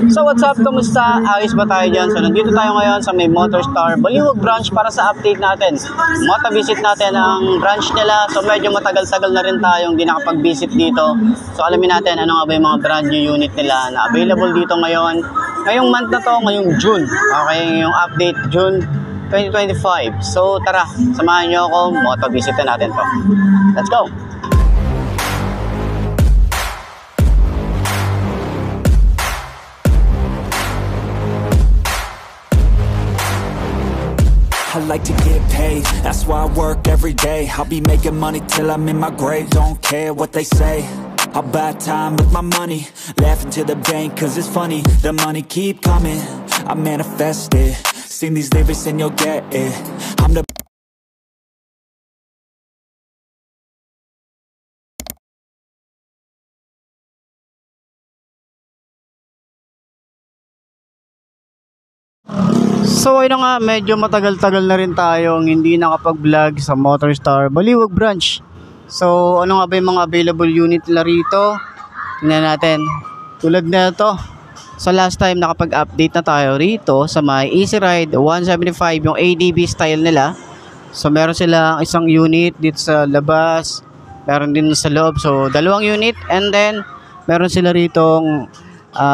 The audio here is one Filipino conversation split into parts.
So what's up, kumusta? Ayos ba tayo dyan? So nandito tayo ngayon sa may Motorstar Baliwag branch para sa update natin. Mata-visit natin ang branch nila. So medyo matagal-tagal na rin tayong di nakapag-visit dito. So alamin natin ano nga ba yung mga brand new unit nila na available dito ngayon. Ngayong month na to, ngayong June. Okay, yung update June 2025. So tara, samahan nyo ako, mata-visit natin to. Let's go! I like to get paid, that's why I work every day. I'll be making money till I'm in my grave. Don't care what they say, I'll buy time with my money. Laughing to the bank cause it's funny. The money keep coming, I manifest it. Sing these lyrics and you'll get it. I'm the So ayun nga, medyo matagal-tagal na rin tayong hindi nakapag-vlog sa Motorstar Baliwag branch. So ano nga ba yung mga available unit nila rito? Tingnan natin. Tulad na ito, sa last time nakapag-update na tayo rito sa may Easy Ride 175 yung ADB style nila. So meron silang isang unit dito sa labas, meron din sa loob. So dalawang unit, and then meron sila ritong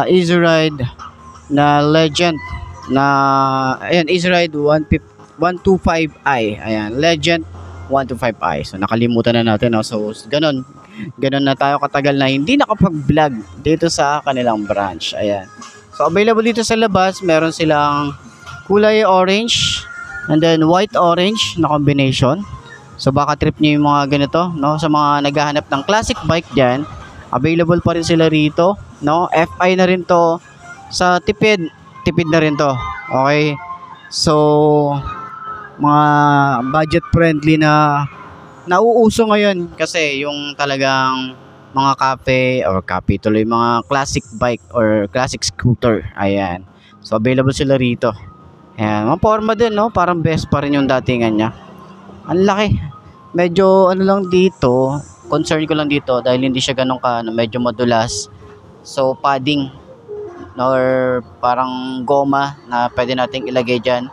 Easy Ride na Legend na ayan, Easy Ride 125i, ayan, Legend 125i. So nakalimutan na natin, no? So ganun na tayo katagal na hindi nakapag-vlog dito sa kanilang branch. Ayan, so available dito sa labas, meron silang kulay orange and then white orange na combination. So baka trip niyo yung mga ganito, no? Sa mga naghahanap ng classic bike dyan, available pa rin sila rito, no? FI na rin to, sa tipid na rin to. Okay, so mga budget friendly na nauuso ngayon kasi yung talagang mga cafe tuloy, mga classic bike or classic scooter. Ayan, so available sila rito. Ayan, mga forma din, no? Parang best pa rin yung datingan niya. Ang laki, medyo ano lang dito, concern ko lang dito dahil hindi siya ganun ka, medyo madulas. So padding or parang goma na pwede nating ilagay dyan,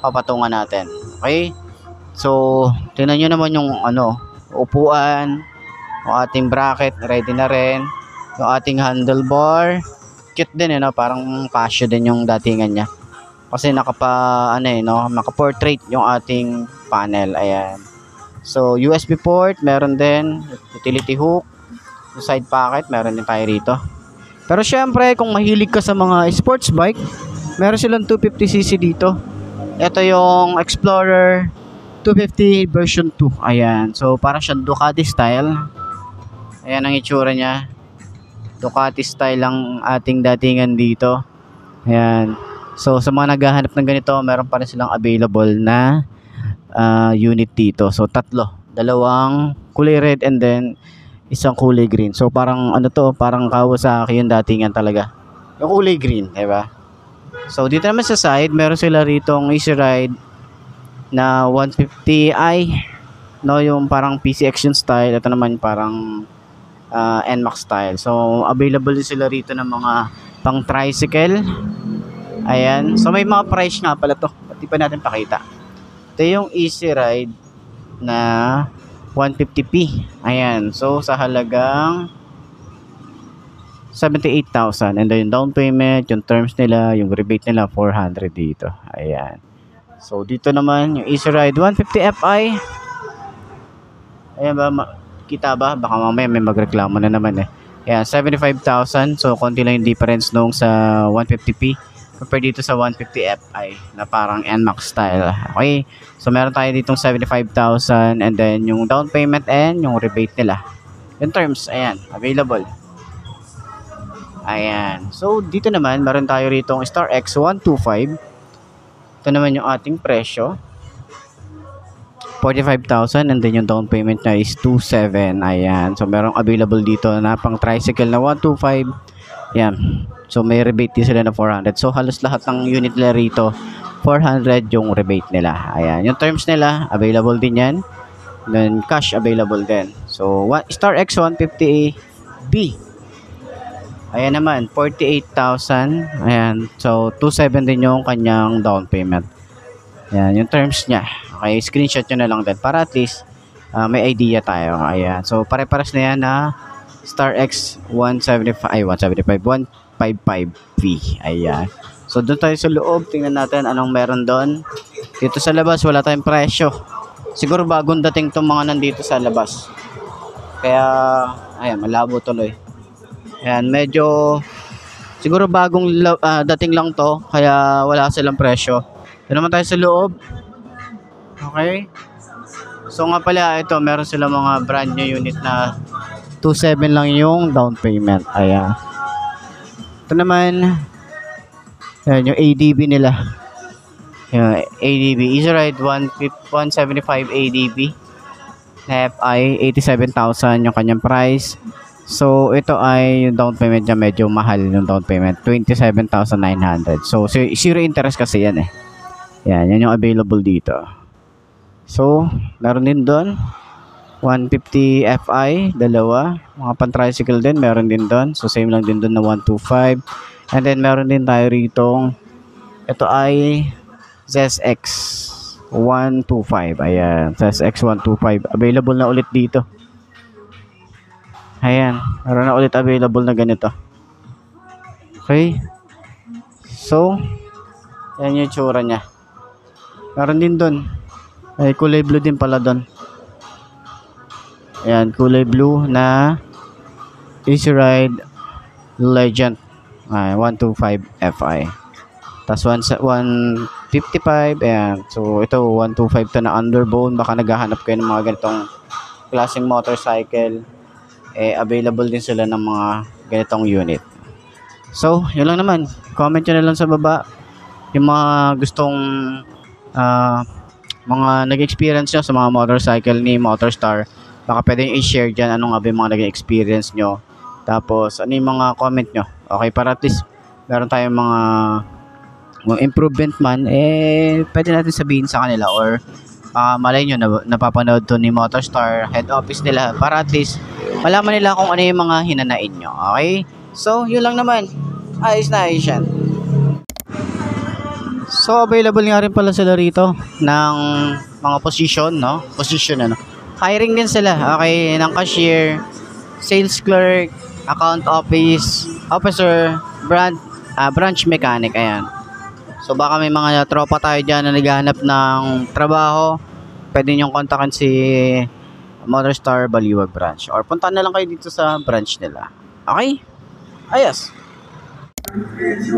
papatungan natin. Okay, so tingnan nyo naman yung ano, upuan, yung ating bracket ready na rin, yung ating handlebar cute din, no? Parang pasyo din yung datingan niya kasi naka portrait yung ating panel. Ayan, so USB port meron din, utility hook, side pocket meron din tayo rito. Pero syempre, kung mahilig ka sa mga sports bike, meron silang 250cc dito. Ito yung Explorer 250 version 2. Ayan, so parang siyang Ducati style. Ayan ang itsura niya. Ducati style ang ating datingan dito. Ayan, so sa mga naghahanap ng ganito, meron pa rin silang available na unit dito. So dalawang kulay red and then isang kulay green. So parang ano to, parang Kawasaki yung datingan talaga, yung kulay green, diba? So dito naman sa side, meron sila ritong Easy Ride na 150i, no, yung parang PC Action style. Ito naman parang NMAX style. So available din sila rito ng mga pang tricycle. Ayan, so may mga price nga pala to, pati pa natin pakita. Ito yung Easy Ride na 150p. Ayan, so sa halagang 78,000, and then yung down payment, yung terms nila, yung rebate nila 400 dito. Ayan, so dito naman yung Easy Ride 150fi. Ayan ba, kita ba? Baka mamaya may magreklamo na naman eh. Ayan, 75,000. So konti lang yung difference nung sa 150p compare dito sa 150fi na parang NMAX style. Okay, so meron tayo ditong 75,000, and then yung down payment and yung rebate nila, yung terms, ayan, available. Ayan, so dito naman meron tayo ritong Star X 125. Ito naman yung ating presyo, 45,000, and then yung down payment na is 27. Ayan, so merong available dito na pang tricycle na 125. Ayan, so may rebate din sila na 400. So halos lahat ng unit nila rito 400 yung rebate nila. Ayan, yung terms nila available din yan, then cash available din. So Star X 150B. Ayan naman, 48,000. Ayan, so 2.7 din yung kanyang down payment. Ayan, yung terms niya. Okay, screenshot nyo na lang din para at least may idea tayo. Ayan, so pare-pares na yan na Star X 155V. Ayan. So doon tayo sa loob, tingnan natin anong meron doon. Dito sa labas wala tayong presyo. Siguro bagong dating tong mga nandito sa labas. Kaya ayan, malabo tuloy. Ayan, medyo siguro bagong dating lang to, kaya wala silang presyo. Ito naman tayo sa loob. Okay. So nga pala, ito meron sila mga brand new unit na 2.7 lang yung down payment. Ayan. Ito naman, ayan, yung ADB nila. Ayan, ADB. Easy Ride 175 ADB. Na FI, 87,000 yung kanyang price. So, ito ay yung down payment niya medyo mahal yung down payment. 27,900. So, zero interest kasi yan eh. Yan yung available dito. So, meron din doon. 150 FI, dalawa. Mga pan-tricycle din, meron din doon. So, same lang din doon na 125. And then, meron din tayo rito. Ito ay ZX 125. Ayan, ZX 125. Available na ulit dito. Ayan, meron na ulit available na ganito. Okay. So, yan yung tsura niya. Meron din doon. Ay, kulay blue din pala doon. Ayan, kulay blue na Easy Ride Legend 125 FI. Tapos 155. Ayan. So, ito 125 to na underbone. Baka naghahanap kayo ng mga ganitong klaseng motorcycle. Available din sila ng mga ganitong unit. So, yun lang naman. Comment nyo na lang sa baba yung mga gustong mga nag-experience nyo sa mga motorcycle ni Motorstar. Baka pwede nyo i-share dyan anong nga ba yung mga nag-experience nyo. Tapos, ano yung mga comment nyo. Okay, para at least meron tayong mga improvement man, pwede natin sabihin sa kanila or malay nyo napapanood to ni Motorstar head office nila para at least malaman nila kung ano yung mga hinanain nyo. Okay? So, yun lang naman. Ayos na ayos yan. So, available nga rin pala sila rito ng mga position, no? Position, ano? Hiring din sila. Okay? Ng cashier, sales clerk, account office, officer, branch mechanic. Ayan. So, baka may mga tropa tayo dyan na naghahanap ng trabaho. Pwede nyong kontakin si Motorstar Baliwag branch or punta na lang kayo dito sa branch nila. Okay? Ayos.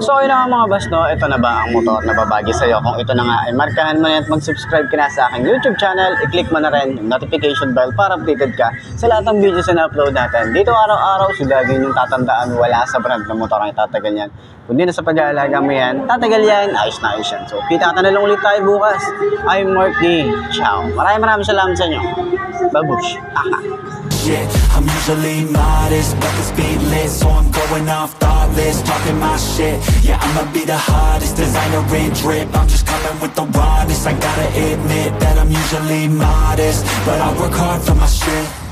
So yun na nga mga boss, no? Ito na ba ang motor na babagi sa'yo? Kung ito na nga ay markahan mo na at mag-subscribe ka na sa aking YouTube channel, i-click mo na rin yung notification bell para updated ka sa lahat ng videos na upload natin. Dito araw-araw, so lagi yung tatandaan, wala sa brand ng motor ang tatagal yan. Kundi na sa pag-aalaga mo yan, tatagal yan, ayos na ayos yan. So kita ka na lang ulit tayo bukas. I'm Mark D. Ciao. Maraming salamat sa inyo. Babush. Aha. Yeah, I'm usually modest, but the speed lit, so I'm going off thoughtless, talking my shit. Yeah, I'ma be the hottest designer in drip. I'm just coming with the rawness. I gotta admit that I'm usually modest, but I work hard for my shit.